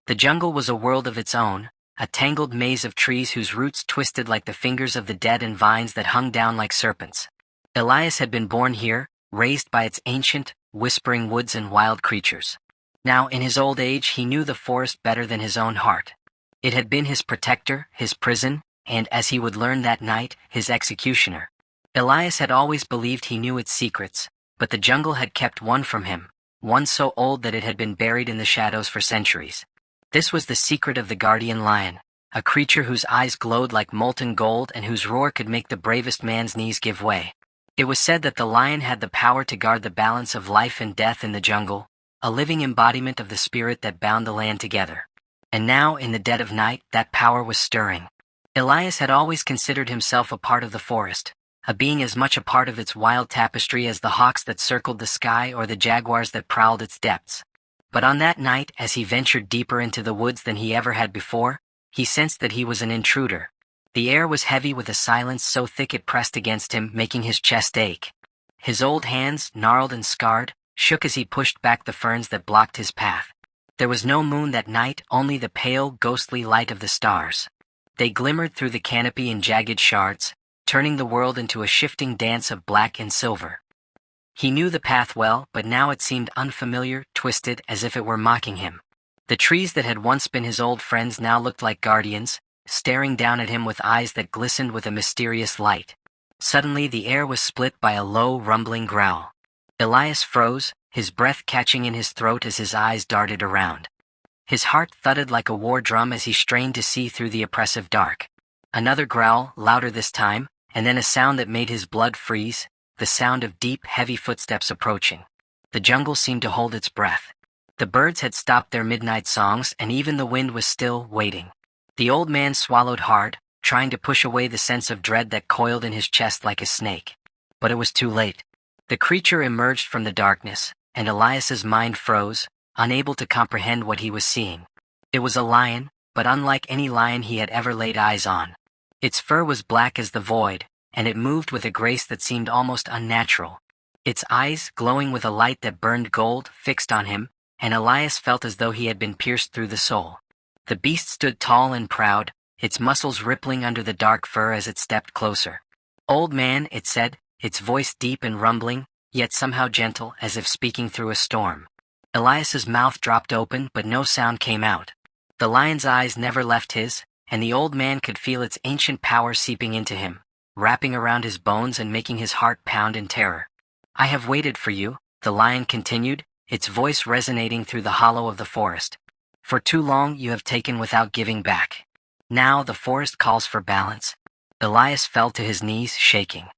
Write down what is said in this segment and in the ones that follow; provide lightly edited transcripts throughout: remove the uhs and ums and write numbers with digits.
The jungle was a world of its own, a tangled maze of trees whose roots twisted like the fingers of the dead and vines that hung down like serpents. Elias had been born here, raised by its ancient, whispering woods and wild creatures. Now, in his old age, he knew the forest better than his own heart. It had been his protector, his prison, and, as he would learn that night, his executioner. Elias had always believed he knew its secrets, but the jungle had kept one from him, one so old that it had been buried in the shadows for centuries. This was the secret of the guardian lion, a creature whose eyes glowed like molten gold and whose roar could make the bravest man's knees give way. It was said that the lion had the power to guard the balance of life and death in the jungle, a living embodiment of the spirit that bound the land together. And now, in the dead of night, that power was stirring. Elias had always considered himself a part of the forest, a being as much a part of its wild tapestry as the hawks that circled the sky or the jaguars that prowled its depths. But on that night, as he ventured deeper into the woods than he ever had before, he sensed that he was an intruder. The air was heavy with a silence so thick it pressed against him, making his chest ache. His old hands, gnarled and scarred, shook as he pushed back the ferns that blocked his path. There was no moon that night, only the pale, ghostly light of the stars. They glimmered through the canopy in jagged shards, turning the world into a shifting dance of black and silver. He knew the path well, but now it seemed unfamiliar, twisted, as if it were mocking him. The trees that had once been his old friends now looked like guardians, staring down at him with eyes that glistened with a mysterious light. Suddenly the air was split by a low, rumbling growl. Elias froze, his breath catching in his throat as his eyes darted around. His heart thudded like a war drum as he strained to see through the oppressive dark. Another growl, louder this time, and then a sound that made his blood freeze, the sound of deep, heavy footsteps approaching. The jungle seemed to hold its breath. The birds had stopped their midnight songs, and even the wind was still, waiting. The old man swallowed hard, trying to push away the sense of dread that coiled in his chest like a snake. But it was too late. The creature emerged from the darkness, and Elias's mind froze, unable to comprehend what he was seeing. It was a lion, but unlike any lion he had ever laid eyes on. Its fur was black as the void, and it moved with a grace that seemed almost unnatural. Its eyes, glowing with a light that burned gold, fixed on him, and Elias felt as though he had been pierced through the soul. The beast stood tall and proud, its muscles rippling under the dark fur as it stepped closer. "Old man," it said, its voice deep and rumbling, yet somehow gentle, as if speaking through a storm. Elias's mouth dropped open, but no sound came out. The lion's eyes never left his, and the old man could feel its ancient power seeping into him, wrapping around his bones and making his heart pound in terror. "I have waited for you," the lion continued, its voice resonating through the hollow of the forest. "For too long you have taken without giving back. Now the forest calls for balance." Elias fell to his knees, shaking.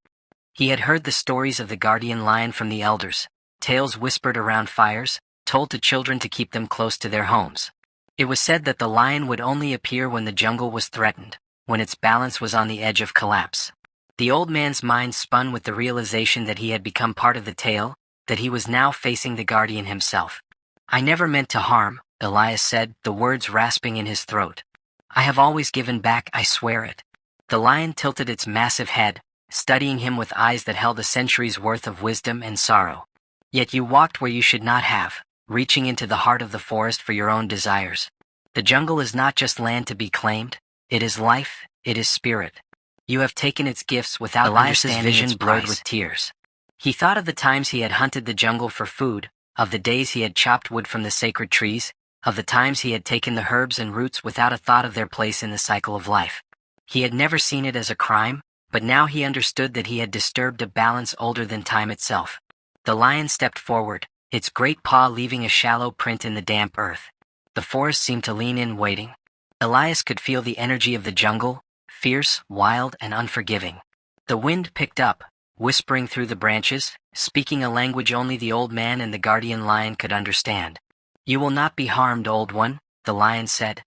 He had heard the stories of the guardian lion from the elders, tales whispered around fires, told to children to keep them close to their homes. It was said that the lion would only appear when the jungle was threatened, when its balance was on the edge of collapse. The old man's mind spun with the realization that he had become part of the tale, that he was now facing the guardian himself. "I never meant to harm," Elias said, the words rasping in his throat. "I have always given back, I swear it." The lion tilted its massive head, studying him with eyes that held a century's worth of wisdom and sorrow. "Yet you walked where you should not have, reaching into the heart of the forest for your own desires. The jungle is not just land to be claimed, it is life, it is spirit. You have taken its gifts without Elias's vision blurred with tears. He thought of the times he had hunted the jungle for food, of the days he had chopped wood from the sacred trees, of the times he had taken the herbs and roots without a thought of their place in the cycle of life. He had never seen it as a crime, but now he understood that he had disturbed a balance older than time itself. The lion stepped forward, its great paw leaving a shallow print in the damp earth. The forest seemed to lean in, waiting. Elias could feel the energy of the jungle, fierce, wild, and unforgiving. The wind picked up, whispering through the branches, speaking a language only the old man and the guardian lion could understand. "You will not be harmed, old one," the lion said,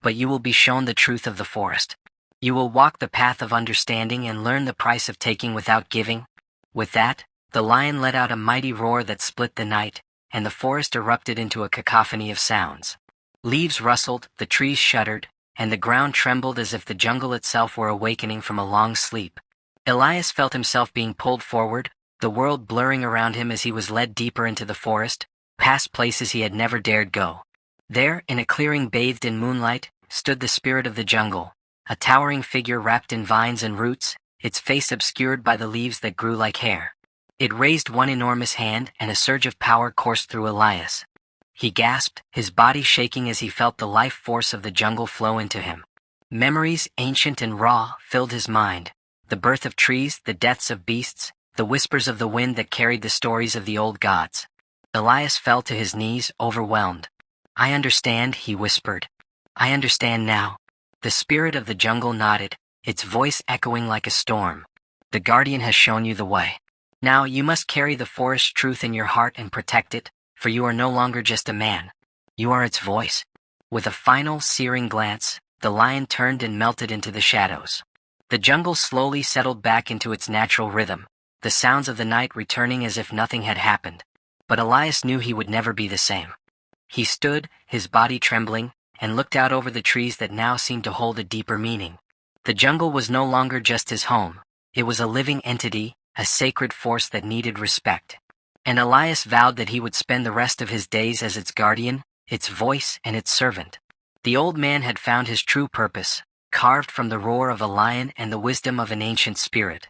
"but you will be shown the truth of the forest. You will walk the path of understanding and learn the price of taking without giving." With that, the lion let out a mighty roar that split the night, and the forest erupted into a cacophony of sounds. Leaves rustled, the trees shuddered, and the ground trembled as if the jungle itself were awakening from a long sleep. Elias felt himself being pulled forward, the world blurring around him as he was led deeper into the forest, past places he had never dared go. There, in a clearing bathed in moonlight, stood the spirit of the jungle, a towering figure wrapped in vines and roots, its face obscured by the leaves that grew like hair. It raised one enormous hand, and a surge of power coursed through Elias. He gasped, his body shaking as he felt the life force of the jungle flow into him. Memories, ancient and raw, filled his mind. The birth of trees, the deaths of beasts, the whispers of the wind that carried the stories of the old gods. Elias fell to his knees, overwhelmed. "I understand," he whispered. "I understand now." The spirit of the jungle nodded, its voice echoing like a storm. "The guardian has shown you the way. Now you must carry the forest truth in your heart and protect it, for you are no longer just a man. You are its voice." With a final, searing glance, the lion turned and melted into the shadows. The jungle slowly settled back into its natural rhythm, the sounds of the night returning as if nothing had happened. But Elias knew he would never be the same. He stood, his body trembling, and looked out over the trees that now seemed to hold a deeper meaning. The jungle was no longer just his home. It was a living entity, a sacred force that needed respect. And Elias vowed that he would spend the rest of his days as its guardian, its voice, and its servant. The old man had found his true purpose, carved from the roar of a lion and the wisdom of an ancient spirit.